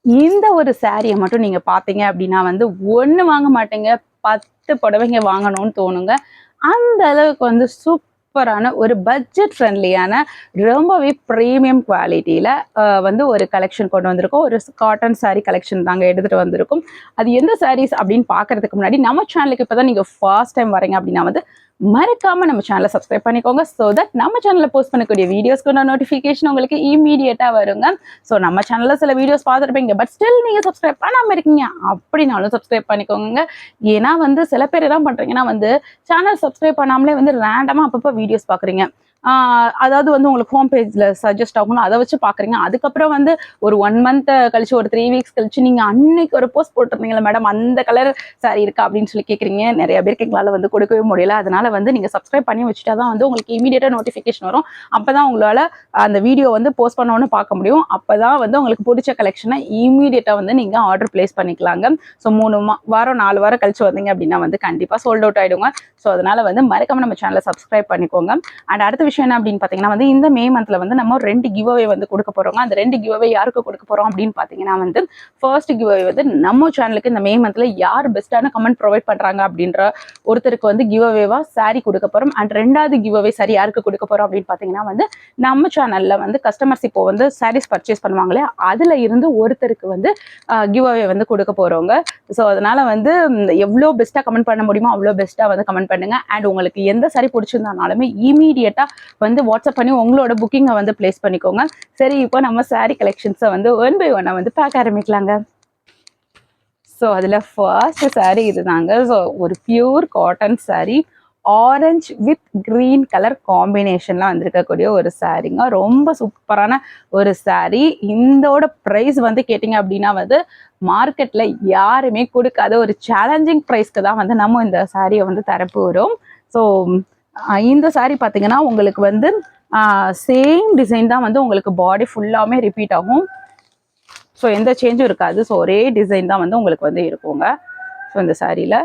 இந்த ஒரு சாரியை மட்டும் நீங்க பாத்தீங்க அப்படின்னா வந்து ஒண்ணு வாங்க மாட்டீங்க, 10 புடவைங்க வாங்கணும்னு தோணுங்க. அந்த அளவுக்கு வந்து சூப்பரான ஒரு பட்ஜெட் ஃப்ரெண்ட்லியான ரொம்பவே பிரீமியம் குவாலிட்டியில வந்து ஒரு கலெக்ஷன் கொண்டு வந்திருக்கோம். ஒரு காட்டன் சாரி கலெக்ஷன் தாங்க எடுத்துட்டு வந்திருக்கோம். அது எந்த சாரீஸ் அப்படின்னு பாக்குறதுக்கு முன்னாடி நம்ம சேனலுக்கு இப்பதான் நீங்க ஃபர்ஸ்ட் டைம் வரீங்க அப்படின்னா வந்து மறக்காம நம்ம சேனலை சப்ஸ்கிரைப் பண்ணிக்கோங்க. ஸோ தட் நம்ம சேனல்ல போஸ்ட் பண்ணக்கூடிய வீடியோஸ்க்கு நோட்டிஃபிகேஷன் உங்களுக்கு இமீடியட்டா வருங்க. ஸோ நம்ம சேனல்ல சில வீடியோஸ் பார்த்துருப்பீங்க, பட் ஸ்டில் நீங்க சப்ஸ்கிரைப் பண்ணாம இருக்கீங்க அப்படின்னாலும் சப்ஸ்கிரைப் பண்ணிக்கோங்க. ஏன்னா வந்து சில பேர் என்ன பண்றீங்கன்னா வந்து சேனல் சப்ஸ்கிரைப் பண்ணாமலே வந்து ரேண்டமா அப்பப்போ வீடியோஸ் பாக்குறீங்க. அதாவது வந்து உங்களுக்கு ஹோம் பேஜ்ல சஜஸ்ட் ஆகணும், அதை வச்சு பாக்குறீங்க. அதுக்கப்புறம் வந்து ஒரு 1 மந்த் கழிச்சு, ஒரு 3 வீக்ஸ் கழிச்சு நீங்க அன்னைக்கு ஒரு போஸ்ட் போட்டிருந்தீங்களா மேடம், அந்த கலர் சாரி இருக்கா அப்படின்னு சொல்லி கேக்குறீங்க. நிறைய பேருக்கு எங்களால வந்து கொடுக்கவே முடியல. அதனால வந்து நீங்க சப்ஸ்கிரைப் பண்ணி வச்சுட்டாதான் வந்து உங்களுக்கு இமீடியட்டா நோட்டிபிகேஷன் வரும். அப்பதான் உங்களால அந்த வீடியோ வந்து போஸ்ட் பண்ணோன்னு பார்க்க முடியும். அப்பதான் வந்து உங்களுக்கு பிடிச்ச கலெக்ஷனை இமீடியட்டா வந்து நீங்க ஆர்டர் பிளேஸ் பண்ணிக்கலாங்க. ஸோ 3 வாரம் 4 வாரம் கழிச்சு வந்தீங்க அப்படின்னா வந்து கண்டிப்பா சோல்ட் அவுட் ஆயிடுங்க. ஸோ அதனால வந்து மறக்காம நம்ம சேனலை சப்ஸ்கிரைப் பண்ணிக்கோங்க. அண்ட் அடுத்த விஷயம் என்ன அப்படின்னு பாத்தீங்கன்னா வந்து இந்த மே மந்த்ல வந்து நம்ம 2 கிவ் அவே வந்து கொடுக்க போறோங்க. அந்த 2 கிவ் அவே யாருக்கு கொடுக்க போறோம் அப்படின்னு பாத்தீங்கன்னா வந்து ஃபர்ஸ்ட் கிவ் அவே வந்து நம்ம சேனலுக்கு இந்த மே மந்த்ல யார் பெஸ்டான கமெண்ட் ப்ரொவைட் பண்றாங்க அப்படின்ற ஒருத்தருக்கு வந்து கிவ் அவேவா சாரி கொடுக்க போறோம். அண்ட் 2வது கிவ் அவே சாரி யாருக்கு கொடுக்க போறோம் அப்படின்னு பாத்தீங்கன்னா வந்து நம்ம சேனல்ல வந்து கஸ்டமர்ஸ் இப்போ வந்து சாரீஸ் பர்ச்சேஸ் பண்ணுவாங்களே, அதுல இருந்து ஒருத்தருக்கு வந்து கிவ் அவே வந்து கொடுக்க போறோங்க. ஸோ அதனால வந்து எவ்வளோ பெஸ்டா கமெண்ட் பண்ண முடியுமோ அவ்வளோ பெஸ்டா வந்து கமெண்ட் பண்ணுங்க. அண்ட் உங்களுக்கு எந்த சாரி பிடிச்சிருந்தாலுமே இமீடியட்டா வந்து வாட்ஸ்அப் பண்ணி உங்களோட புக்கிங்கை வந்து பிளேஸ் பண்ணிக்கோங்க. சரி, இப்போ நம்ம சாரி கலெக்ஷன்ஸை வந்து 1 by 1 வந்து பார்க்க ஆரம்பிக்கலாங்க. ஸோ அதில் ஃபர்ஸ்ட் சாரி இதுதாங்க. ஸோ ஒரு pure cotton sari, orange with green colour காம்பினேஷன்ல வந்திருக்கக்கூடிய ஒரு சாரிங்க. ரொம்ப சூப்பரான ஒரு சாரி. இந்தோட ப்ரைஸ் வந்து கேட்டிங்க அப்படின்னா வந்து மார்க்கெட்ல யாருமே கொடுக்காத ஒரு சேலஞ்சிங் ப்ரைஸ்க்கு தான் வந்து நம்ம இந்த சாரியை வந்து தரப்போகிறோம். ஸோ இந்த சாரி பார்த்தீங்கன்னா உங்களுக்கு வந்து சேம் டிசைன் தான் வந்து உங்களுக்கு பாடி ஃபுல்லாமே ரிப்பீட் ஆகும். ஸோ எந்த சேஞ்சும் இருக்காது. ஸோ ஒரே டிசைன் தான் வந்து உங்களுக்கு வந்து இருக்குங்க. ஸோ இந்த சாரியில்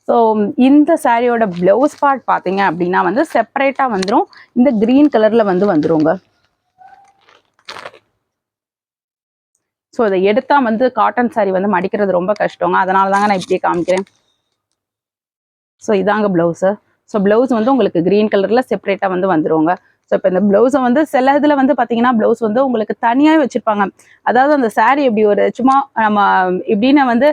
ஸோ இந்த சாரியோட பிளவுஸ் பார்ட் பார்த்தீங்க அப்படின்னா வந்து செப்பரேட்டாக வந்துடும். இந்த கிரீன் கலரில் வந்து வந்துருங்க. ஸோ இதை எடுத்தா வந்து காட்டன் சாரி வந்து மடிக்கிறது ரொம்ப கஷ்டங்க. அதனால தாங்க நான் இப்படியே காமிக்கிறேன். ஸோ இதாங்க பிளவுஸு. ஸோ பிளவுஸ் வந்து உங்களுக்கு கிரீன் கலரில் செப்பரேட்டாக வந்து வந்துருங்க. ஸோ இப்போ இந்த பிளவுஸை வந்து சில இதில் வந்து பார்த்தீங்கன்னா பிளவுஸ் வந்து உங்களுக்கு தனியாகவே வச்சுருப்பாங்க. அதாவது அந்த சாரி இப்படி ஒரு சும்மா நம்ம இப்படின்னு வந்து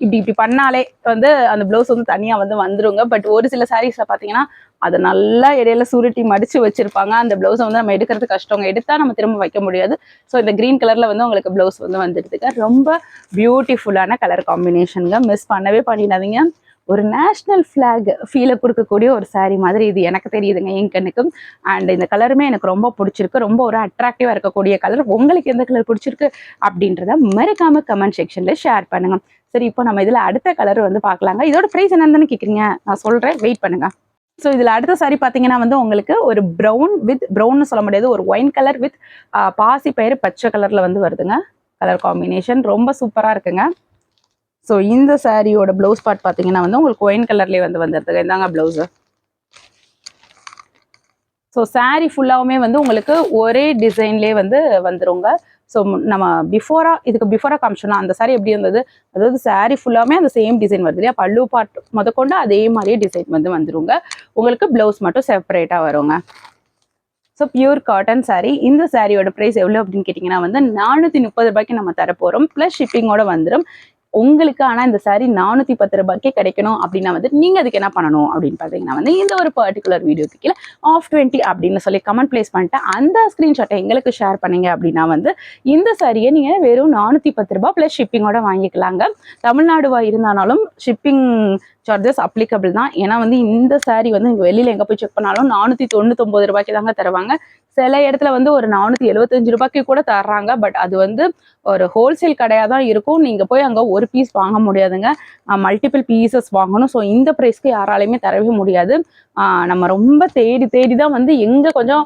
இப்படி பண்ணாலே வந்து அந்த பிளவுஸ் வந்து தனியாக வந்து வந்துருங்க. பட் ஒரு சில சாரீஸில் பார்த்தீங்கன்னா அதை நல்லா இடையில சுருட்டி மடிச்சு வச்சிருப்பாங்க. அந்த பிளவுஸை வந்து நம்ம எடுக்கிறது கஷ்டங்க. எடுத்தா நம்ம திரும்ப வைக்க முடியாது. ஸோ இந்த கிரீன் கலரில் வந்து உங்களுக்கு பிளவுஸ் வந்து வந்துடுதுங்க. ரொம்ப பியூட்டிஃபுல்லான கலர் காம்பினேஷனுங்க. மிஸ் பண்ணவே பண்ணிடாதீங்க. ஒரு நேஷனல் ஃபிளாக் ஃபீலை கொடுக்கக்கூடிய ஒரு சாரீ மாதிரி இது எனக்கு தெரியுதுங்க என் கண்ணுக்கும். அண்ட் இந்த கலருமே எனக்கு ரொம்ப பிடிச்சிருக்கு. ரொம்ப ஒரு அட்ராக்டிவாக இருக்கக்கூடிய கலர். உங்களுக்கு எந்த கலர் பிடிச்சிருக்கு அப்படின்றத மறக்காம கமெண்ட் செக்ஷன்ல ஷேர் பண்ணுங்க. சரி, இப்போ நம்ம இதில் அடுத்த கலர் வந்து பார்க்கலாங்க. இதோட ப்ரைஸ் என்னன்னு கேட்குறீங்க, நான் சொல்கிறேன், வெயிட் பண்ணுங்க. ஸோ இதில் அடுத்த சாரி பார்த்தீங்கன்னா வந்து உங்களுக்கு ஒரு ப்ரௌன் வித் ப்ரௌன்னு சொல்ல முடியாது, ஒரு ஒயின் கலர் வித் பாசி பயிறு பச்சை கலரில் வந்து வருதுங்க. கலர் காம்பினேஷன் ரொம்ப சூப்பராக இருக்குங்க. ஸோ இந்த சாரியோட பிளவுஸ் பார்ட் பார்த்தீங்கன்னா வந்து உங்களுக்கு ஒயின் கலர்லேயே வந்து வந்துடுதுங்க. இதாங்க பிளவுஸு. ஸோ சாரி ஃபுல்லாகவுமே வந்து உங்களுக்கு ஒரே டிசைன்லேயே வந்து வந்துருங்க. ஸோ நம்ம இதுக்கு பிஃபோராக காமிச்சோம்னா அந்த சாரி எப்படி இருந்தது, அதாவது சாரி ஃபுல்லாமே அந்த சேம் டிசைன் வருது இல்லையா, பல்லு பார்ட் முதற்கொண்டு அதே மாதிரியே டிசைன் வந்து வந்துருங்க. உங்களுக்கு பிளவுஸ் மட்டும் செப்பரேட்டாக வருங்க. So pure cotton sorry. இந்த சாரியோட ப்ரைஸ் எவ்வளோ அப்படின்னு கேட்டிங்கன்னா வந்து 430 ரூபாய்க்கு நம்ம தரப்போகிறோம். ப்ளஸ் ஷிப்பிங்கோட வந்துடும் உங்களுக்கு. ஆனால் இந்த சாரி 410 ரூபாய்க்கே கிடைக்கணும் அப்படின்னா வந்து நீங்கள் அதுக்கு என்ன பண்ணணும் அப்படின்னு பார்த்தீங்கன்னா வந்து இந்த ஒரு பர்டிகுலர் வீடியோக்கு கீழே ஆஃப் 20 அப்படின்னு சொல்லி கமெண்ட் பிளேஸ் பண்ணிட்டு அந்த ஸ்க்ரீன்ஷாட்டை எங்களுக்கு ஷேர் பண்ணீங்க அப்படின்னா வந்து இந்த சாரியை நீங்கள் வெறும் 410 ரூபாய் ப்ளஸ் ஷிப்பிங்கோட வாங்கிக்கலாங்க. தமிழ்நாடுவா இருந்தாலும் ஷிப்பிங் சார்ஜஸ் அப்ளிகபிள் தான். ஏன்னா வந்து இந்த சாரி வந்து நீங்கள் வெளியில் எங்கே போய் செக் பண்ணாலும் 499 ரூபாய்க்கு தாங்க தருவாங்க. சில இடத்துல வந்து ஒரு 475 ரூபாய்க்கு கூட தர்றாங்க. பட் அது வந்து ஒரு ஹோல்சேல் கடையாக தான் இருக்கும். நீங்கள் போய் அங்கே ஒரு பீஸ் வாங்க முடியாதுங்க, மல்டிபிள் பீசஸ் வாங்கணும். ஸோ இந்த ப்ரைஸ்க்கு யாராலையுமே தரவே முடியாது. நம்ம ரொம்ப தேடி தேடி தான் வந்து எங்கே கொஞ்சம்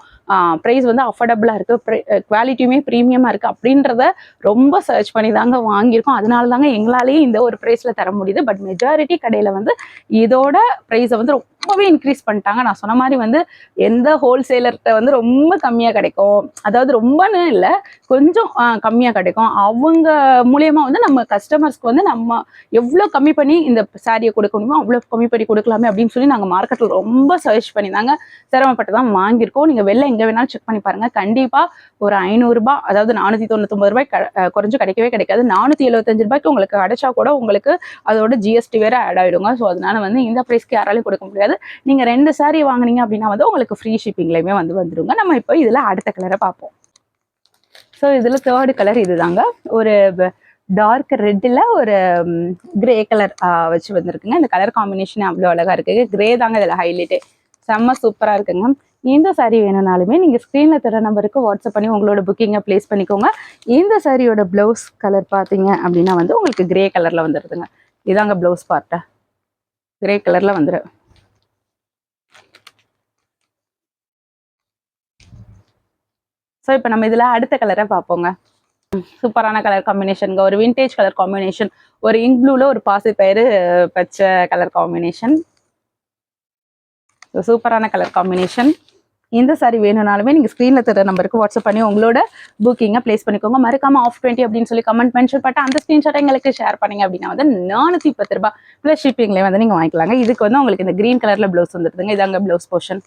ப்ரைஸ் வந்து அஃபோர்டபுளாக இருக்குது, குவாலிட்டியுமே ப்ரீமியமாக இருக்குது அப்படின்றத ரொம்ப சர்ச் பண்ணி தாங்க வாங்கியிருக்கோம். அதனால தாங்க எங்களாலேயே இந்த ஒரு ப்ரைஸில் தர முடியுது. பட் மெஜாரிட்டி கடையில் வந்து இதோட ப்ரைஸை வந்து ரொம்பவே இன்க்ரீஸ் பண்ணிட்டாங்க. நான் சொன்ன மாதிரி வந்து எந்த ஹோல்சேலர்கிட்ட வந்து ரொம்ப கம்மியாக கிடைக்கும், அதாவது ரொம்பன்னு இல்லை, கொஞ்சம் கம்மியாக கிடைக்கும், அவங்க மூலியமா வந்து நம்ம கஸ்டமர்ஸ்க்கு வந்து நம்ம எவ்வளோ கம்மி பண்ணி இந்த சாரியை கொடுக்க முடியுமோ அவ்வளோ கம்மி பண்ணி கொடுக்கலாமே அப்படின்னு சொல்லி நாங்கள் மார்க்கெட்டில் ரொம்ப சர்ச் பண்ணி தாங்க சிரமப்பட்டு தான் வாங்கியிருக்கோம். நீங்கள் வெளில எங்கே வேணாலும் செக் பண்ணி பாருங்க, கண்டிப்பாக ஒரு 500 ரூபாய், அதாவது 499 ரூபாய் குறைஞ்சு கிடைக்கவே கிடைக்காது. 475 ரூபாய்க்கு உங்களுக்கு கிடைச்சா கூட உங்களுக்கு அதோட ஜிஎஸ்டி வேற ஆட் ஆயிடுங்க. ஸோ அதனால வந்து இந்த ப்ரைஸ்க்கு யாராலையும் கொடுக்க முடியாது. நீங்க 2 சாரி வாங்குனீங்க அப்படின்னா வந்து உங்களுக்கு ஃப்ரீ ஷிப்பிங்லயுமே வந்துருங்க. நம்ம இப்போ இதுல அடுத்த கலரை பார்ப்போம். ஸோ இதுல 3rd கலர் இதுதாங்க. ஒரு டார்க் ரெட்டில் ஒரு கிரே கலர் வச்சு வந்திருக்குங்க. இந்த கலர் காம்பினேஷன் அவ்வளோ அழகா இருக்கு. கிரே தாங்க இதில் ஹைலைட்டே, செம்ம சூப்பராக இருக்குங்க. இந்த சாரீ வேணும்னாலுமே நீங்கள் ஸ்க்ரீனில் தர நம்பருக்கு வாட்ஸ்அப் பண்ணி உங்களோட புக்கிங்கை ப்ளேஸ் பண்ணிக்கோங்க. இந்த சாரியோட ப்ளவுஸ் கலர் பார்த்தீங்க அப்படின்னா வந்து உங்களுக்கு கிரே கலரில் வந்துடுதுங்க. இதாங்க ப்ளவுஸ் பார்ட்டை, கிரே கலரில் வந்துடும். ஸோ இப்போ நம்ம இதில் அடுத்த கலரை பார்ப்போங்க. சூப்பரான கலர் காம்பினேஷனுங்க, ஒரு விண்டேஜ் கலர் காம்பினேஷன், ஒரு இங்க் ப்ளூவில் ஒரு பாசிப்பயிறு பச்சை கலர் காம்பினேஷன். சூப்பரான கலர் காம்பினேஷன். இந்த சாரி வேணும்னாலுமே நீங்கள் ஸ்க்ரீனில் தர நம்பருக்கு வாட்ஸ்அப் பண்ணி உங்களோட புக்கிங்கை ப்ளேஸ் பண்ணிக்கோங்க. மறக்காம ஆஃப் 20 அப்படின்னு சொல்லி கமெண்ட் மென்ஷன் பண்ணிட்டு அந்த ஸ்க்ரீன்ஷாட்டை எங்களுக்கு ஷேர் பண்ணீங்க அப்படின்னா வந்து 410 ரூபாய் ப்ளஸ் ஷிப்பிங்லேயே வந்து நீங்கள் வாங்கிக்கலாங்க. இதுக்கு வந்து உங்களுக்கு இந்த க்ரீன் கலரில் ப்ளவுஸ் வந்துடுதுங்க. இதாங்க ப்ளவுஸ் போர்ஷன்,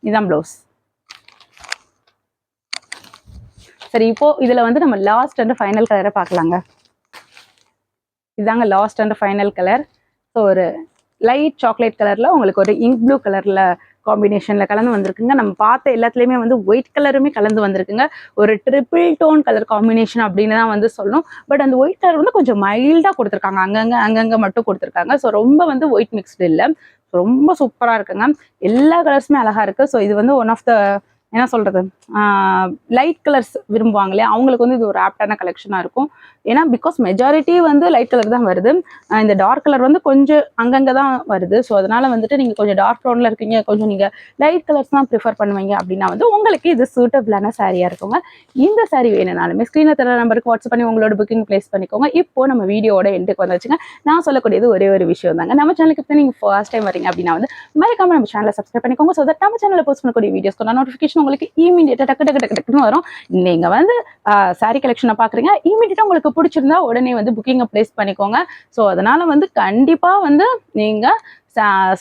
இதான் ப்ளவுஸ். சரி, இப்போ இதில் வந்து நம்ம லாஸ்ட் அண்ட் ஃபைனல் கலரை பார்க்கலாங்க. இதாங்க last and final colour. So ஒரு லைட் சாக்லேட் கலரில் உங்களுக்கு ஒரு இங்க் ப்ளூ கலரில் காம்பினேஷனில் கலந்து வந்திருக்குங்க. நம்ம பார்த்த எல்லாத்துலேயுமே வந்து ஒயிட் கலருமே கலந்து வந்திருக்குங்க. ஒரு ட்ரிபிள் டோன் கலர் காம்பினேஷன் அப்படின்னு தான் வந்து சொல்லணும். பட் அந்த ஒயிட் கலர் வந்து கொஞ்சம் மைல்டாக கொடுத்துருக்காங்க, அங்கங்கே மட்டும் கொடுத்துருக்காங்க. ஸோ ரொம்ப வந்து ஒயிட் மிக்ஸ்டு இல்லை, ரொம்ப சூப்பராக இருக்குங்க. எல்லா கலர்ஸுமே அழகாக இருக்குது. ஸோ இது வந்து ஒன் ஆஃப் த என்ன சொல்கிறது, லைட் கலர்ஸ் விரும்புவாங்க இல்லையா, அவங்களுக்கு வந்து இது ஒரு ஆப்டான கலெக்ஷனாக இருக்கும். ஏன்னா பிகாஸ் மெஜாரிட்டி வந்து லைட் கலர் தான் வருது. இந்த டார்க் கலர் வந்து கொஞ்சம் அங்கங்கே தான் வருது. ஸோ அதனால் வந்துட்டு நீங்கள் கொஞ்சம் டார்க் டோனில் இருக்கீங்க, கொஞ்சம் நீங்கள் லைட் கலர்ஸ் தான் ப்ரிஃபர் பண்ணுவீங்க அப்படின்னா வந்து உங்களுக்கு இது சூட்டபிளான சாரியாக இருக்குங்க. இந்த சாரி வேணும்னாலுமே ஸ்க்ரீனில் தர நம்பருக்கு வாட்ஸ்அப் பண்ணி உங்களோட புக்கிங் ப்ளேஸ் பண்ணிக்கோங்க. இப்போது நம்ம வீடியோட எண்டுக்கு வந்துச்சுங்க. நான் சொல்லக்கூடியது ஒரே ஒரு விஷயம் தாங்க, நம்ம சேனலுக்கு இப்போ நீங்கள் ஃபர்ஸ்ட் டைம் வரீங்க அப்படின்னா வந்து மறக்காம நம்ம சேனலை சப்ஸ்கிரைப் பண்ணிக்கோங்க. ஸோ தட் நம்ம சேனலில் போஸ்ட் பண்ணக்கூடிய வீடியோஸ்க்கு நோட்டிஃபிகேஷன் உங்களுக்கு இமீடியட்டாக டக்குன்னு வரும். நீங்கள் வந்து சாரி கலெக்ஷனை பார்க்குறீங்க, இமீடியட்டாக உங்களுக்கு பிடிச்சிருந்தா உடனே வந்து புக்கிங்கை ப்ளேஸ் பண்ணிக்கோங்க. ஸோ அதனால் வந்து கண்டிப்பாக வந்து நீங்கள்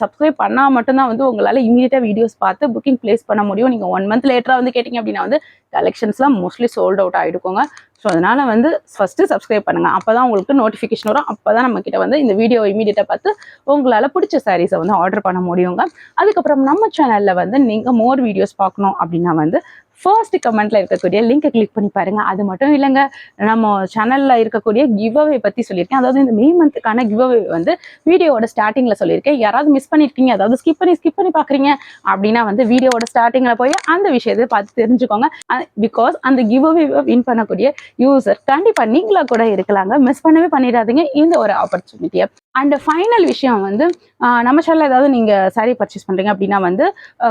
சப்ஸ்கிரைப் பண்ணால் மட்டும்தான் வந்து உங்களால் இமீடியட்டாக வீடியோஸ் பார்த்து புக்கிங் ப்ளேஸ் பண்ண முடியும். நீங்கள் 1 மந்த் லேட்டராக வந்து கேட்டிங்க அப்படின்னா வந்து கலெக்ஷன்ஸ்லாம் மோஸ்ட்லி சோல்ட் அவுட் ஆகிடுக்கோங்க. ஸோ அதனால் வந்து ஃபஸ்ட்டு சப்ஸ்கிரைப் பண்ணுங்கள், அப்போ தான் உங்களுக்கு நோட்டிஃபிகேஷன் வரும். அப்போ தான் நம்மக்கிட்ட வந்து இந்த வீடியோ இமீடியட்டாக பார்த்து உங்களால் பிடிச்ச சாரீஸை வந்து ஆர்டர் பண்ண முடியுங்க. அதுக்கப்புறம் நம்ம சேனலில் வந்து நீங்கள் மோர் வீடியோஸ் பார்க்கணும் அப்படின்னா வந்து ஃபர்ஸ்ட் கமெண்ட்ல இருக்கக்கூடிய லிங்கை கிளிக் பண்ணி பாருங்க. அது மட்டும் இல்லைங்க, நம்ம சேனல்ல இருக்கக்கூடிய கிவ் அவே பத்தி சொல்லியிருக்கேன். அதாவது இந்த மே மந்த்துக்கான கிவ் அவே வந்து வீடியோவோட ஸ்டார்டிங்ல சொல்லியிருக்கேன். யாராவது மிஸ் பண்ணிருக்கீங்க, அதாவது ஸ்கிப் பண்ணி பாக்குறீங்க அப்படின்னா வந்து வீடியோவோட ஸ்டார்டிங்ல போய் அந்த விஷயத்தை பார்த்து தெரிஞ்சுக்கோங்க. பிகாஸ் அந்த கிவ் அவே வின் பண்ணக்கூடிய யூசர் கண்டிப்பா நீங்களா கூட இருக்கலாங்க. மிஸ் பண்ணவே பண்ணிடாதீங்க இந்த ஒரு ஆப்பர்ச்சுனிட்டியை. அண்ட் ஃபைனல் விஷயம் வந்து நம்ம சேனலில் ஏதாவது நீங்கள் சாரீ பர்ச்சேஸ் பண்ணுறீங்க அப்படின்னா வந்து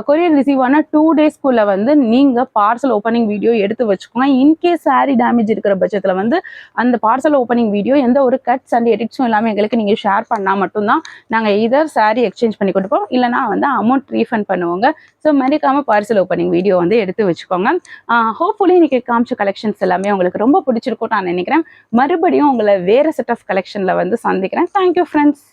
கொரியர் ரிசீவ் ஆன 2 டேஸ்க்குள்ளே வந்து நீங்கள் பார்சல் ஓப்பனிங் வீடியோ எடுத்து வச்சுக்கோங்க. இன்கேஸ் சாரீ டேமேஜ் இருக்கிற பட்சத்தில் வந்து அந்த பார்சல் ஓப்பனிங் வீடியோ எந்த ஒரு கட்ஸ் அண்ட் எடிட்ஸும் இல்லாமல் எங்களுக்கு நீங்கள் ஷேர் பண்ணால் மட்டும்தான் நாங்கள் இதர் சாரீ எக்ஸ்சேஞ்ச் பண்ணி கொடுப்போம், இல்லைனா வந்து அமௌண்ட் ரீஃபண்ட் பண்ணுவோங்க. ஸோ மறக்காமல் பார்சல் ஓப்பனிங் வீடியோ வந்து எடுத்து வச்சுக்கோங்க. ஹோப்ஃபுல்லி இன்றைக்கி காமிச்ச கலெக்ஷன்ஸ் எல்லாமே உங்களுக்கு ரொம்ப பிடிச்சிருக்கும் நான் நினைக்கிறேன். மறுபடியும் உங்களை வேறு செட் ஆஃப் கலெக்ஷனில் வந்து சந்திக்கிறேன். Thank you friends.